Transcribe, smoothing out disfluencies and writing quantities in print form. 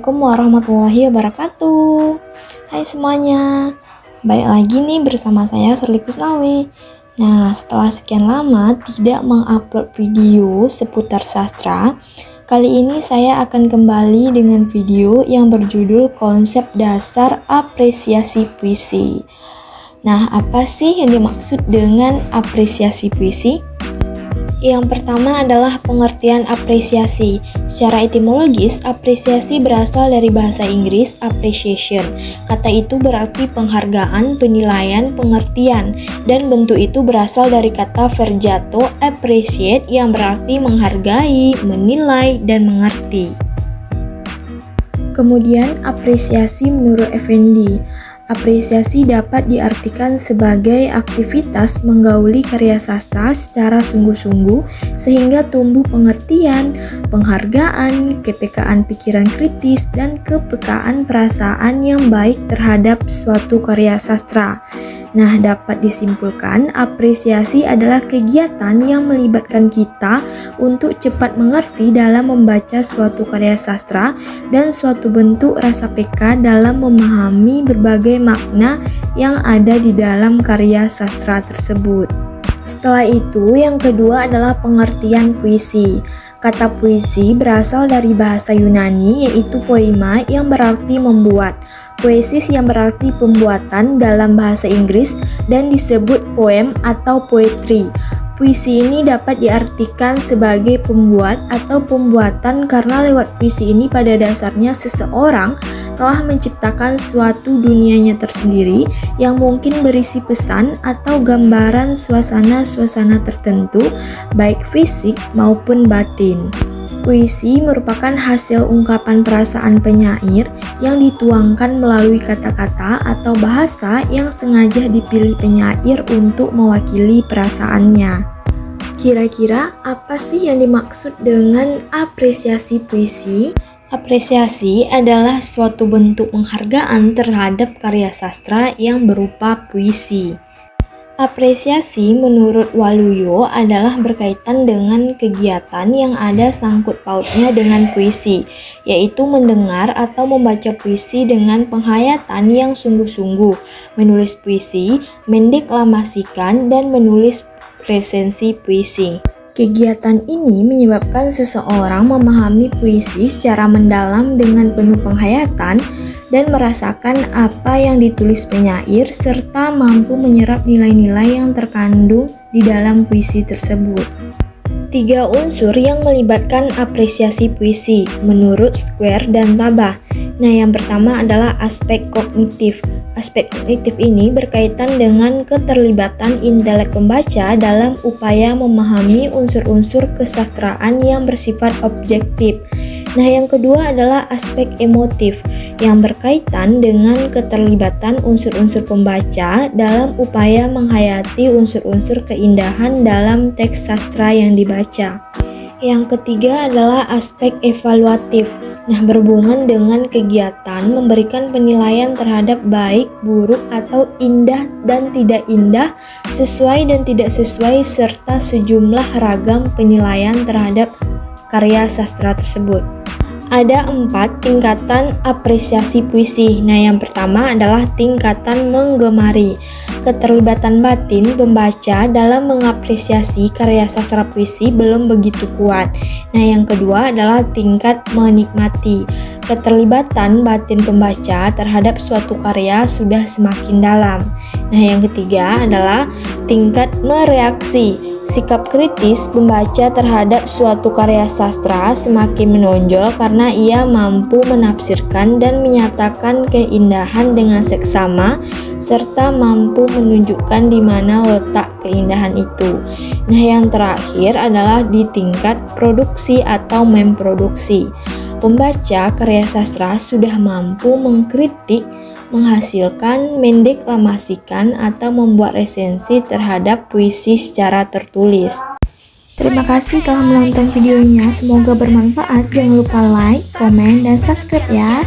Assalamualaikum warahmatullahi wabarakatuh. Hai semuanya, balik lagi nih bersama saya Sherly Kusnawi. Nah, setelah sekian lama tidak mengupload video seputar sastra, kali ini saya akan kembali dengan video yang berjudul Konsep Dasar Apresiasi Puisi. Nah, apa sih yang dimaksud dengan apresiasi puisi? Yang pertama adalah pengertian apresiasi. Secara etimologis, apresiasi berasal dari bahasa Inggris appreciation. Kata itu berarti penghargaan, penilaian, pengertian, dan bentuk itu berasal dari kata verbato appreciate yang berarti menghargai, menilai, dan mengerti. Kemudian apresiasi menurut Effendi. Apresiasi dapat diartikan sebagai aktivitas menggauli karya sastra secara sungguh-sungguh sehingga tumbuh pengertian, penghargaan, kepekaan pikiran kritis, dan kepekaan perasaan yang baik terhadap suatu karya sastra. Nah, dapat disimpulkan apresiasi adalah kegiatan yang melibatkan kita untuk cepat mengerti dalam membaca suatu karya sastra dan suatu bentuk rasa peka dalam memahami berbagai makna yang ada di dalam karya sastra tersebut. Setelah itu, yang kedua adalah pengertian puisi. Kata puisi berasal dari bahasa Yunani yaitu poema yang berarti membuat, poesis yang berarti pembuatan dalam bahasa Inggris dan disebut poem atau poetry. Puisi ini dapat diartikan sebagai pembuat atau pembuatan karena lewat puisi ini pada dasarnya seseorang telah menciptakan suatu dunianya tersendiri yang mungkin berisi pesan atau gambaran suasana-suasana tertentu baik fisik maupun batin. Puisi merupakan hasil ungkapan perasaan penyair yang dituangkan melalui kata-kata atau bahasa yang sengaja dipilih penyair untuk mewakili perasaannya. Kira-kira apa sih yang dimaksud dengan apresiasi puisi? Apresiasi adalah suatu bentuk penghargaan terhadap karya sastra yang berupa puisi. Apresiasi menurut Waluyo adalah berkaitan dengan kegiatan yang ada sangkut pautnya dengan puisi, yaitu mendengar atau membaca puisi dengan penghayatan yang sungguh-sungguh, menulis puisi, mendeklamasikan, dan menulis resensi puisi. Kegiatan ini menyebabkan seseorang memahami puisi secara mendalam dengan penuh penghayatan dan merasakan apa yang ditulis penyair serta mampu menyerap nilai-nilai yang terkandung di dalam puisi tersebut. 3 unsur yang melibatkan apresiasi puisi menurut Square dan Tabah. Nah, yang pertama adalah aspek kognitif. Aspek kognitif ini berkaitan dengan keterlibatan intelek pembaca dalam upaya memahami unsur-unsur kesastraan yang bersifat objektif. Nah, yang kedua adalah aspek emotif yang berkaitan dengan keterlibatan unsur-unsur pembaca dalam upaya menghayati unsur-unsur keindahan dalam teks sastra yang dibaca. Yang ketiga adalah aspek evaluatif. Nah, berhubungan dengan kegiatan memberikan penilaian terhadap baik, buruk, atau indah dan tidak indah, sesuai dan tidak sesuai, serta sejumlah ragam penilaian terhadap karya sastra tersebut. Ada 4 tingkatan apresiasi puisi. Nah, yang pertama adalah tingkatan menggemari. Keterlibatan batin pembaca dalam mengapresiasi karya sastra puisi belum begitu kuat. Nah, yang kedua adalah tingkat menikmati. Keterlibatan batin pembaca terhadap suatu karya sudah semakin dalam. Nah, yang ketiga adalah tingkat mereaksi. Sikap kritis pembaca terhadap suatu karya sastra semakin menonjol karena ia mampu menafsirkan dan menyatakan keindahan dengan seksama serta mampu menunjukkan di mana letak keindahan itu. Nah, yang terakhir adalah di tingkat produksi atau memproduksi. Pembaca karya sastra sudah mampu mengkritik, menghasilkan, mendeklamasikan, atau membuat resensi terhadap puisi secara tertulis. Terima kasih telah menonton videonya, semoga bermanfaat. Jangan lupa like, komen, dan subscribe ya.